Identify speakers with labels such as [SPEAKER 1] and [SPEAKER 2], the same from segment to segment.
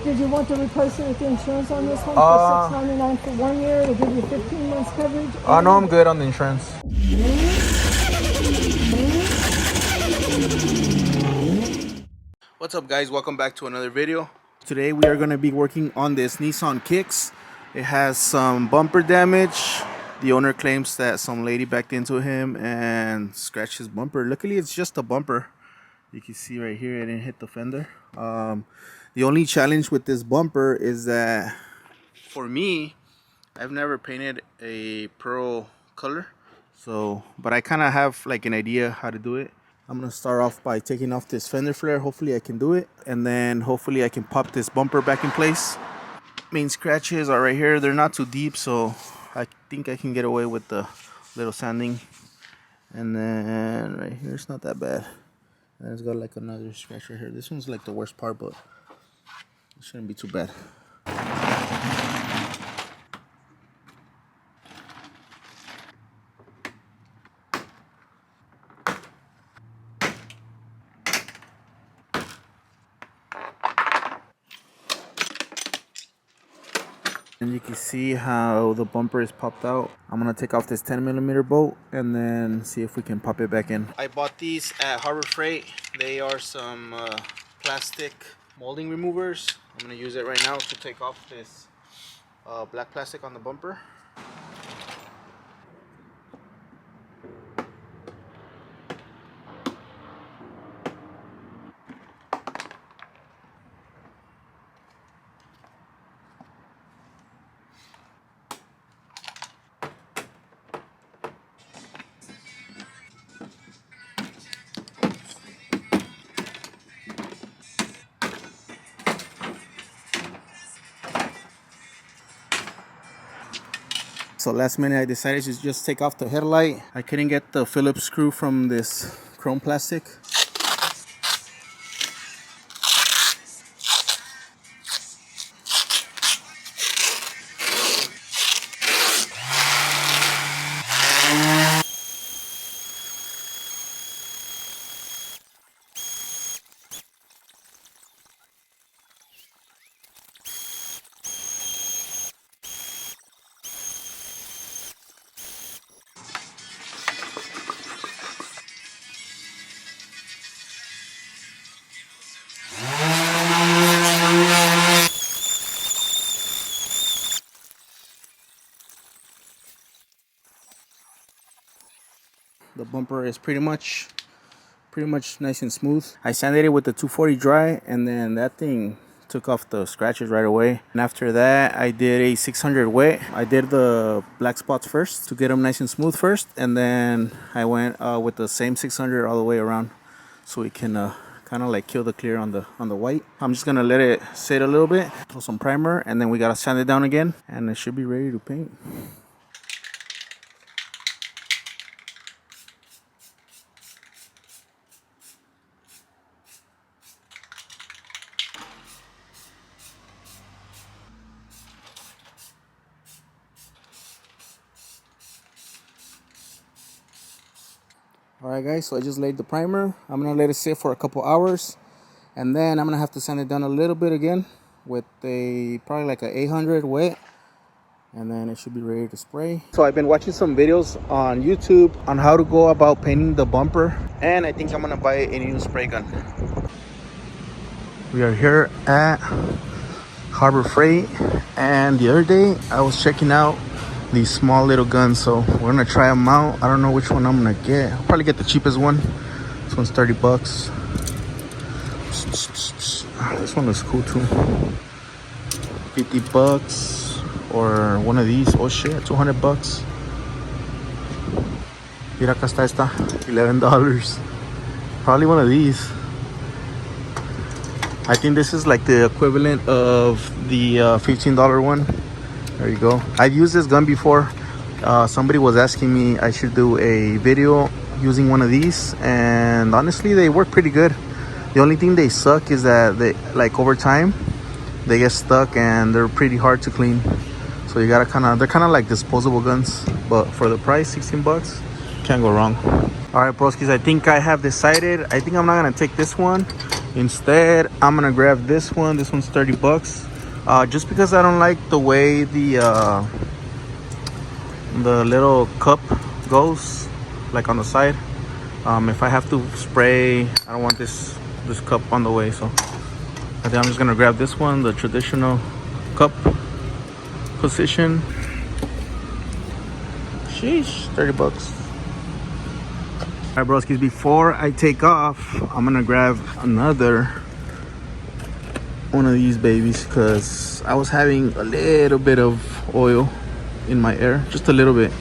[SPEAKER 1] Did you want to replace it with the insurance on this one for $6.99 for 1 year? It'll give you 15 months coverage.
[SPEAKER 2] No, I'm good on the insurance. What's up, guys? Welcome back to another video. Today we are going to be working on this Nissan Kicks. It has some bumper damage. The owner claims that some lady backed into him and scratched his bumper. Luckily, it's just a bumper. You can see right here, it didn't hit the fender. The only challenge with this bumper is that, for me, I've never painted a pearl color. But I kind of have like an idea how to do it. I'm gonna start off by taking off this fender flare. Hopefully I can do it, and then hopefully I can pop this bumper back in place. Main scratches are right here. They're not too deep, so I think I can get away with the little sanding. And then right here, it's not that bad. And it's got like another scratch right here. This one's like the worst part, but it shouldn't be too bad. And you can see how the bumper is popped out. I'm gonna take off this 10mm bolt and then see if we can pop it back in. I bought these at Harbor Freight. They are some plastic molding removers. I'm gonna use it right now to take off this black plastic on the bumper. So last minute I decided to just take off the headlight. I couldn't get the Phillips screw from this chrome plastic. The bumper is pretty much nice and smooth. I sanded it with the 240 dry, and then that thing took off the scratches right away. And after that, I did a 600 wet. I did the black spots first to get them nice and smooth first, and then I went with the same 600 all the way around, so we can kind of like kill the clear on the white. I'm just gonna let it sit a little bit, throw some primer, and then we gotta sand it down again, and it should be ready to paint. Alright guys, so I just laid the primer. I'm going to let it sit for a couple hours, and then I'm going to have to sand it down a little bit again with probably like a 800 wet, and then it should be ready to spray. So I've been watching some videos on YouTube on how to go about painting the bumper, and I think I'm going to buy a new spray gun. We are here at Harbor Freight, and the other day I was checking out these small little guns, so we're gonna try them out. I don't know which one I'm gonna get. I'll probably get the cheapest one. This one's 30 bucks. This one looks cool too. 50 bucks, or one of these. Oh shit, 200 bucks. Mira, acá está esta, $11. Probably one of these. I think this is like the equivalent of the $15 one. There you go. I've used this gun before. Somebody was asking me I should do a video using one of these, and honestly they work pretty good. The only thing they suck is that they, like, over time they get stuck and they're pretty hard to clean. So you gotta they're kind of like disposable guns, but for the price, 16 bucks, can't go wrong. All right, broskies, I think I have decided. I think I'm not gonna take this one. Instead, I'm gonna grab this one. This one's 30 bucks. Just because I don't like the way the little cup goes, like on the side. If I have to spray, I don't want this cup on the way, so I think I'm just gonna grab this one, the traditional cup position. Sheesh, 30 bucks. All right, broskies, before I take off, I'm gonna grab another one of these babies because I was having a little bit of oil in my air, just a little bit.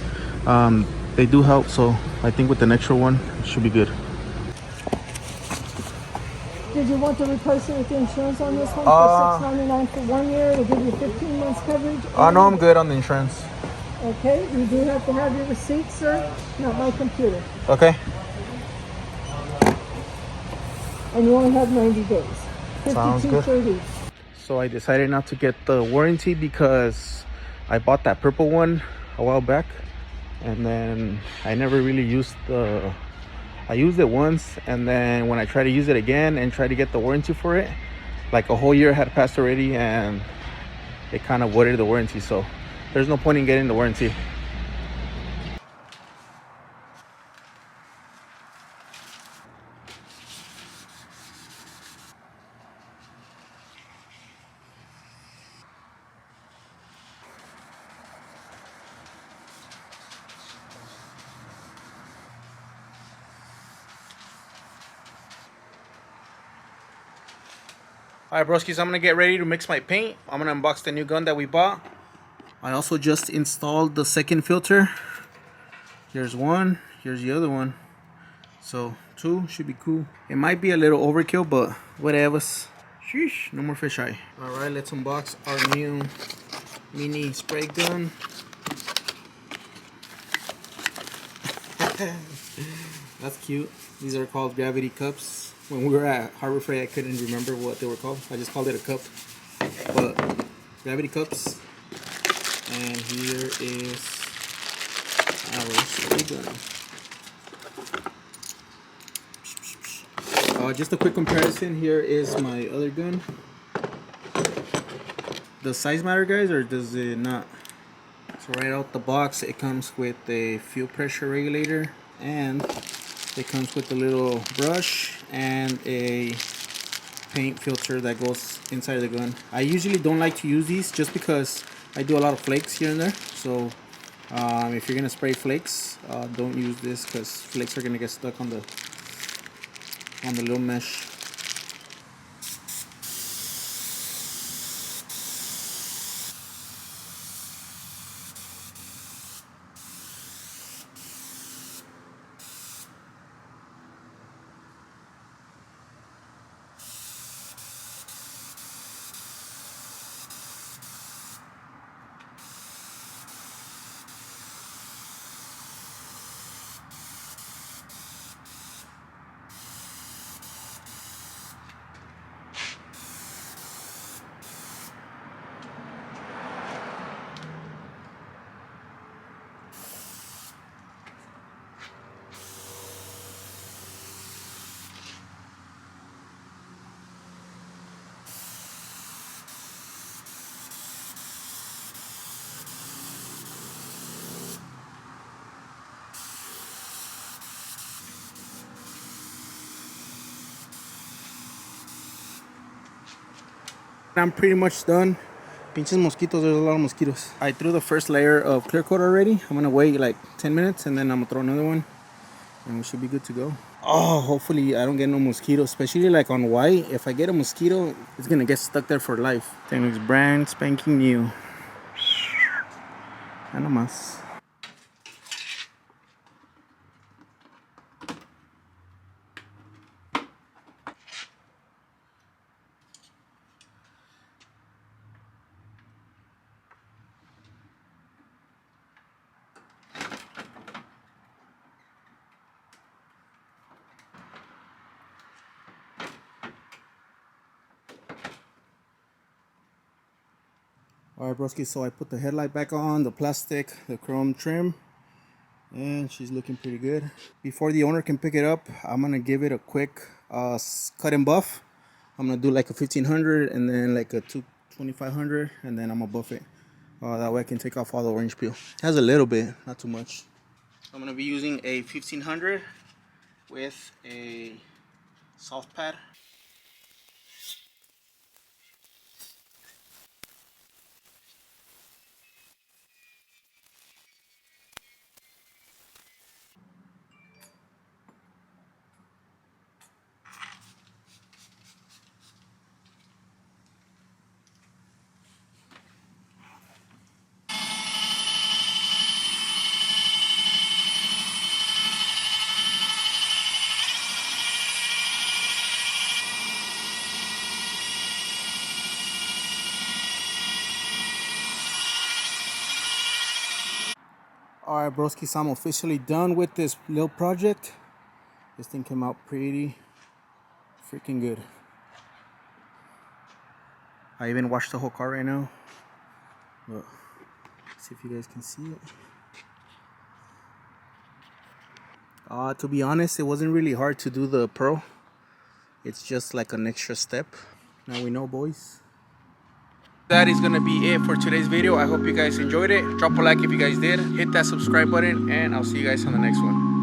[SPEAKER 2] They do help, so I think with an extra one, it should be good.
[SPEAKER 1] Did you want to replace it with the insurance on this one for $6.99 for 1 year? It'll give you 15 months coverage.
[SPEAKER 2] No, I'm good on the insurance.
[SPEAKER 1] Okay, you do have to have your receipt, sir, not my computer.
[SPEAKER 2] Okay.
[SPEAKER 1] And you only have 90 days.
[SPEAKER 2] Sounds good.
[SPEAKER 1] 52.30.
[SPEAKER 2] So I decided not to get the warranty because I bought that purple one a while back, and then I never really used I used it once, and then when I tried to use it again and try to get the warranty for it, like a whole year had passed already, and it kind of voided the warranty. So there's no point in getting the warranty. Alright, broskies, I'm gonna get ready to mix my paint. I'm gonna unbox the new gun that we bought. I also just installed the second filter. Here's one, here's the other one. So 2 should be cool. It might be a little overkill, but whatever. Sheesh, no more fisheye. Alright, let's unbox our new mini spray gun. That's cute. These are called gravity cups. When we were at Harbor Freight, I couldn't remember what they were called. I just called it a cup. But gravity cups. And here is our spray gun. Just a quick comparison. Here is my other gun. Does size matter, guys, or does it not? So right out the box, it comes with a fuel pressure regulator, and it comes with a little brush and a paint filter that goes inside the gun. I usually don't like to use these just because I do a lot of flakes here and there. So if you're gonna spray flakes, don't use this because flakes are gonna get stuck on the little mesh. I'm pretty much done. Pinches mosquitos, there's a lot of mosquitoes. I threw the first layer of clear coat already. I'm gonna wait like 10 minutes and then I'm gonna throw another one and we should be good to go. Oh, hopefully I don't get no mosquitoes, especially like on white. If I get a mosquito, it's gonna get stuck there for life. Thing looks brand spanking new. Nada más. Alright, broski, so I put the headlight back on, the plastic, the chrome trim, and she's looking pretty good. Before the owner can pick it up, I'm gonna give it a quick cut and buff. I'm gonna do like a 1500 and then like a 2500, and then I'm gonna buff it. That way I can take off all the orange peel. It has a little bit, not too much. I'm gonna be using a 1500 with a soft pad. Alright, broskies, I'm officially done with this little project. This thing came out pretty freaking good. I even washed the whole car right now. But see if you guys can see it. To be honest, it wasn't really hard to do the Pro. It's just like an extra step. Now we know, boys. That is gonna be it for today's video. I hope you guys enjoyed it. Drop a like if you guys did. Hit that subscribe button, and I'll see you guys on the next one.